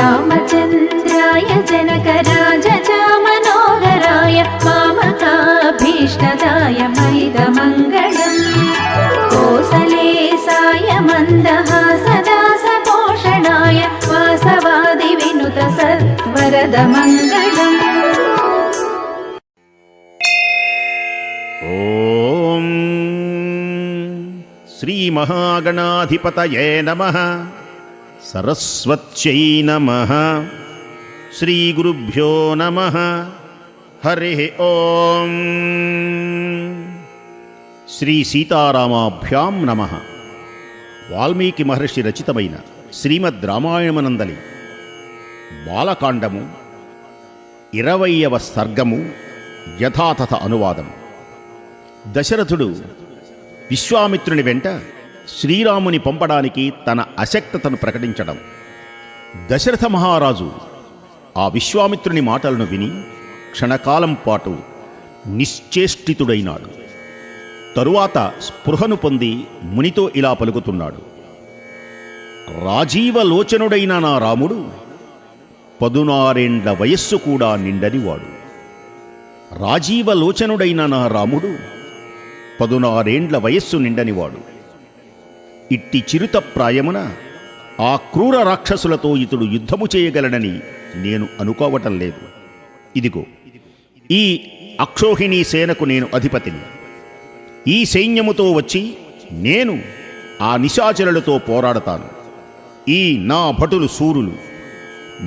रामचन्द्राय जनकराजचा मनोहराय मामकाभीष्टदाय मैदमङ्गलम् कोसलेसाय मन्दहासदासपोषणाय वासवादिविनुत सत्वरदमङ्गलम्। ఓం శ్రీ మహాగణాధిపతయే నమః. సరస్వత్యై నమః. శ్రీ గురుభ్యో నమః. హరి ఓం. శ్రీ సీతారామాభ్యాం నమః. వాల్మీకి మహర్షి రచితమైన శ్రీమద్ రామాయణమనందలి బాలకాండము 20వ సర్గము యథాతథ అనువాదము. దశరథుడు విశ్వామిత్రుని వెంట శ్రీరాముని పంపడానికి తన అశక్తతను ప్రకటించడం. దశరథ మహారాజు ఆ విశ్వామిత్రుని మాటలను విని క్షణకాలం పాటు నిశ్చేష్టితుడైనాడు. తరువాత స్పృహను పొంది మునితో ఇలా పలుకుతున్నాడు. రాజీవలోచనుడైన నా రాముడు 16 వయస్సు కూడా నిండనివాడు. రాజీవలోచనుడైన నా రాముడు 16 వయస్సు నిండనివాడు. ఇట్టి చిరుత ప్రాయమున ఆ క్రూర రాక్షసులతో ఇతడు యుద్ధము చేయగలడని నేను అనుకోవటం లేదు. ఇదిగో ఈ అక్షోహిణీ సేనకు నేను అధిపతిని. ఈ సైన్యముతో వచ్చి నేను ఆ నిశాచరులతో పోరాడతాను. ఈ నా భటులు శూరులు,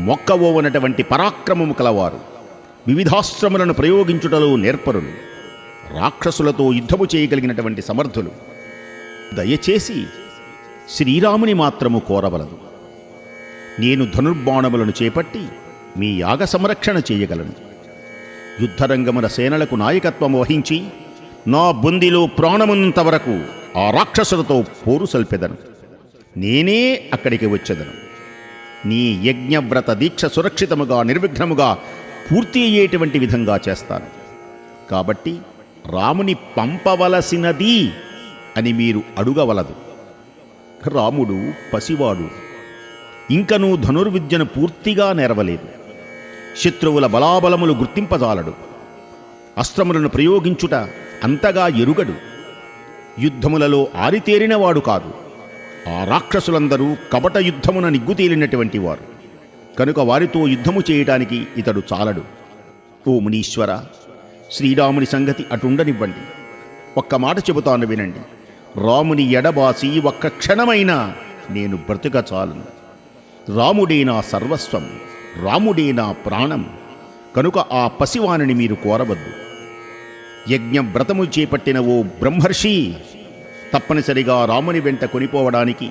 మొక్కవోవనటువంటి పరాక్రమము కలవారు, వివిధాస్త్రములను ప్రయోగించుటలో నేర్పరులు, రాక్షసులతో యుద్ధము చేయగలిగినటువంటి సమర్థులు. దయచేసి శ్రీరాముని మాత్రము కోరవలదు. నేను ధనుర్బాణములను చేపట్టి మీ యాగ సంరక్షణ చేయగలను. యుద్ధరంగమున సేనలకు నాయకత్వం వహించి నా బొందిలో ప్రాణమున్నంత వరకు ఆ రాక్షసులతో పోరు సల్పెదను. నేనే అక్కడికి వచ్చేదను. నీ యజ్ఞవ్రత దీక్ష సురక్షితముగా నిర్విఘ్నముగా పూర్తి అయ్యేటువంటి విధంగా చేస్తాను. కాబట్టి రాముని పంపవలసినది అని మీరు అడుగవలదు. రాముడు పసివాడు, ఇంకనూ ధనుర్విద్యను పూర్తిగా నెరవలేదు. శత్రువుల బలాబలములు గుర్తింపజాలడు. అస్త్రములను ప్రయోగించుట అంతగా ఎరుగడు. యుద్ధములలో ఆరితేరినవాడు కాదు. ఆ రాక్షసులందరూ కపట యుద్ధమున నిగ్గుతేలినటువంటి వారు కనుక వారితో యుద్ధము చేయటానికి ఇతడు చాలడు. ఓ మునీశ్వర, శ్రీరాముని సంగతి అటుండనివ్వండి. ఒక్క మాట చెబుతాను వినండి. రాముని ఎడబాసి ఒక్క క్షణమైనా నేను బ్రతుక చాలను. రాముడే నా సర్వస్వం, రాముడే నా ప్రాణం. కనుక ఆ పసివాణిని మీరు కోరవద్దు. యజ్ఞవ్రతము చేపట్టిన ఓ బ్రహ్మర్షి, తప్పనిసరిగా రాముని వెంట కొనిపోవడానికి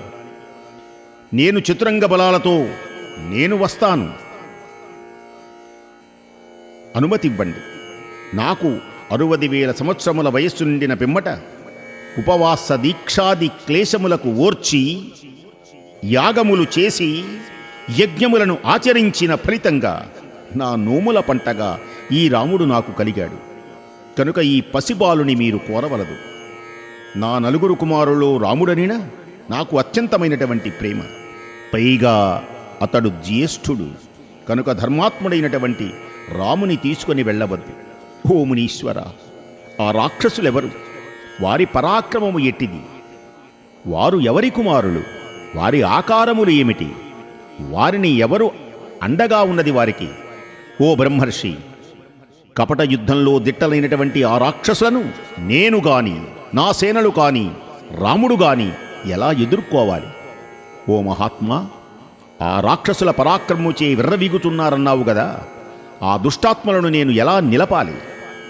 నేను చతురంగ బలాలతో నేను వస్తాను. అనుమతివ్వండి. నాకు 60,000 సంవత్సరముల వయస్సు నిండిన పిమ్మట ఉపవాస దీక్షాది క్లేశములకు ఓర్చి యాగములు చేసి యజ్ఞములను ఆచరించిన ఫలితంగా నా నోముల పంటగా ఈ రాముడు నాకు కలిగాడు. కనుక ఈ పసిబాలుని మీరు కోరవలదు. నా 4 కుమారుల్లో రాముడనినా నాకు అత్యంతమైనటువంటి ప్రేమ. పైగా అతడు జ్యేష్ఠుడు. కనుక ధర్మాత్ముడైనటువంటి రాముని తీసుకొని వెళ్ళవద్దు. ఓ మునీశ్వర, ఆ రాక్షసులెవరు? వారి పరాక్రమము ఎట్టిది? వారు ఎవరి కుమారులు? వారి ఆకారములు ఏమిటి? వారిని ఎవరు అండగా ఉన్నది వారికి? ఓ బ్రహ్మర్షి, కపట యుద్ధంలో దిట్టలైనటువంటి ఆ రాక్షసులను నేను గాని, నా సేనలు కాని, రాముడు గాని ఎలా ఎదుర్కోవాలి? ఓ మహాత్మా, ఆ రాక్షసుల పరాక్రమముచే విర్రవీగుతున్నారన్నావు గదా. ఆ దుష్టాత్మలను నేను ఎలా నిలపాలి?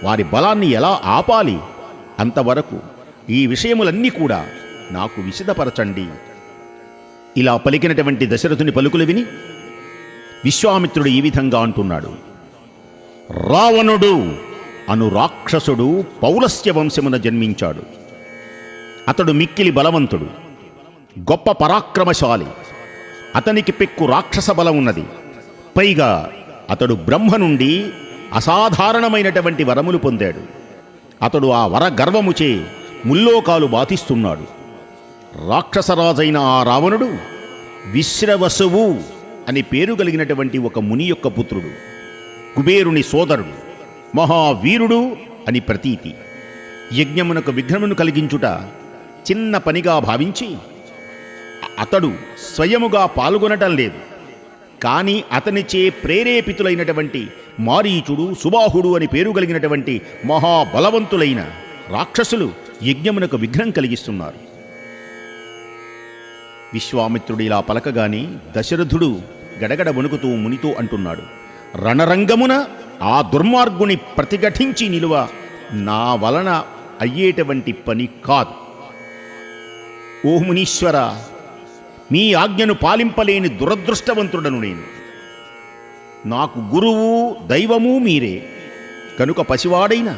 వారి బలాన్ని ఎలా ఆపాలి? అంతవరకు ఈ విషయములన్నీ కూడా నాకు విశదపరచండి. ఇలా పలికినటువంటి దశరథుని పలుకులు విని విశ్వామిత్రుడు ఈ విధంగా అంటున్నాడు. రావణుడు అను రాక్షసుడు పౌలస్త్య వంశమున జన్మించాడు. అతడు మిక్కిలి బలవంతుడు, గొప్ప పరాక్రమశాలి. అతనికి పెక్కు రాక్షస బలం ఉన్నది. పైగా అతడు బ్రహ్మ నుండి అసాధారణమైనటువంటి వరములు పొందాడు. అతడు ఆ వర గర్వముచే ముల్లోకాలు బాధిస్తున్నాడు. రాక్షసరాజైన ఆ రావణుడు విశ్రవసువు అని పేరు కలిగినటువంటి ఒక ముని యొక్క పుత్రుడు, కుబేరుని సోదరుడు, మహావీరుడు అని ప్రతీతి. యజ్ఞమునకు విఘ్నమును కలిగించుట చిన్న పనిగా భావించి అతడు స్వయముగా పాల్గొనటం లేదు. కానీ అతనిచే ప్రేరేపితులైనటువంటి మారీచుడు, సుబాహుడు అని పేరు కలిగినటువంటి మహాబలవంతులైన రాక్షసులు యజ్ఞమునకు విఘ్నం కలిగిస్తున్నారు. విశ్వామిత్రుడు ఇలా పలకగానే దశరథుడు గడగడ వణుకుతూ మునితో అంటున్నాడు, రణరంగమున ఆ దుర్మార్గుని ప్రతిఘటించి నిలువ నా వలన అయ్యేటువంటి పని కాదు. ఓ మునీశ్వర, మీ ఆజ్ఞను పాలింపలేని దురదృష్టవంతుడను నేను. నాకు గురువు దైవము మీరే కనుక పసివాడైన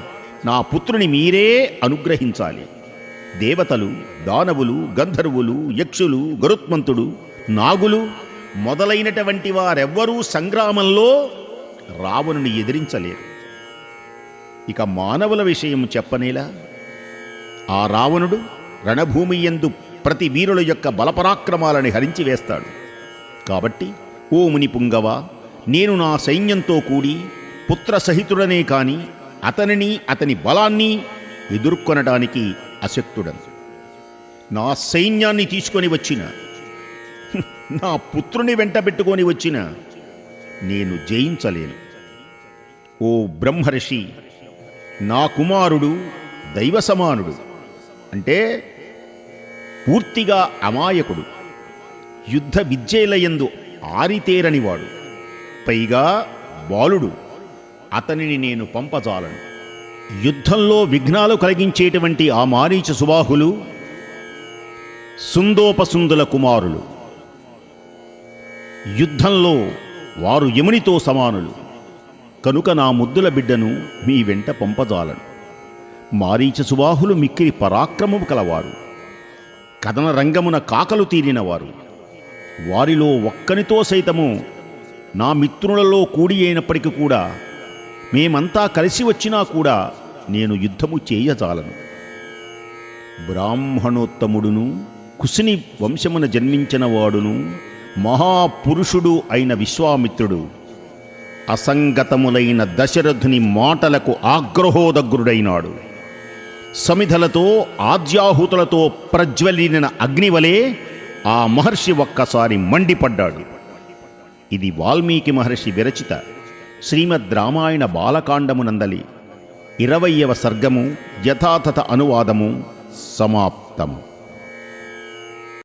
నా పుత్రుని మీరే అనుగ్రహించాలి. దేవతలు, దానవులు, గంధర్వులు, యక్షులు, గరుత్మంతుడు, నాగులు మొదలైనటువంటి వారెవ్వరూ సంగ్రామంలో రావణుని ఎదిరించలేరు. ఇక మానవుల విషయం చెప్పనేలా. ఆ రావణుడు రణభూమి యందు ప్రతి వీరుల యొక్క బలపరాక్రమాలని హరించి వేస్తాడు. కాబట్టి ఓ ముని పుంగవ, నేను నా సైన్యంతో కూడి పుత్రసహితుడనే కాని అతనిని అతని బలాన్ని ఎదుర్కొనడానికి అశక్తుడను. నా సైన్యాన్ని తీసుకొని వచ్చిన, నా పుత్రుని వెంట పెట్టుకొని వచ్చిన నేను జయించలేను. ఓ బ్రహ్మర్షి, నా కుమారుడు దైవ సమానుడు, అంటే పూర్తిగా అమాయకుడు, యుద్ధ విద్యలయందు ఆరితేరనివాడు, పైగా బాలుడు. అతనిని నేను పంపజాలను. యుద్ధంలో విఘ్నాలు కలిగించేటువంటి ఆ మారీచ సుబాహులు సుందోపసుందుల కుమారులు. యుద్ధంలో వారు యమునితో సమానులు కనుక నా ముద్దుల బిడ్డను మీ వెంట పంపజాలను. మారీచ సుబాహులు మిక్కిరి పరాక్రమము కలవారు, కథన రంగమున కాకలు తీరినవారు. వారిలో ఒక్కనితో సైతము నా మిత్రులలో కూడి అయినప్పటికీ కూడా, మేమంతా కలిసి వచ్చినా కూడా నేను యుద్ధము చేయజాలను. బ్రాహ్మణోత్తముడును కుశిని వంశమున జన్మించిన వాడును మహాపురుషుడు అయిన విశ్వామిత్రుడు అసంగతములైన దశరథుని మాటలకు ఆగ్రహోదగ్రుడైనాడు. సమిధలతో ఆజ్యాహుతులతో ప్రజ్వలిన అగ్నివలే ఆ మహర్షి ఒక్కసారి మండిపడ్డాడు. ఇది వాల్మీకి మహర్షి విరచిత శ్రీమద్ రామాయణ బాలకాండమునందలి 20వ సర్గము యథాతథ అనువాదము సమాప్తము.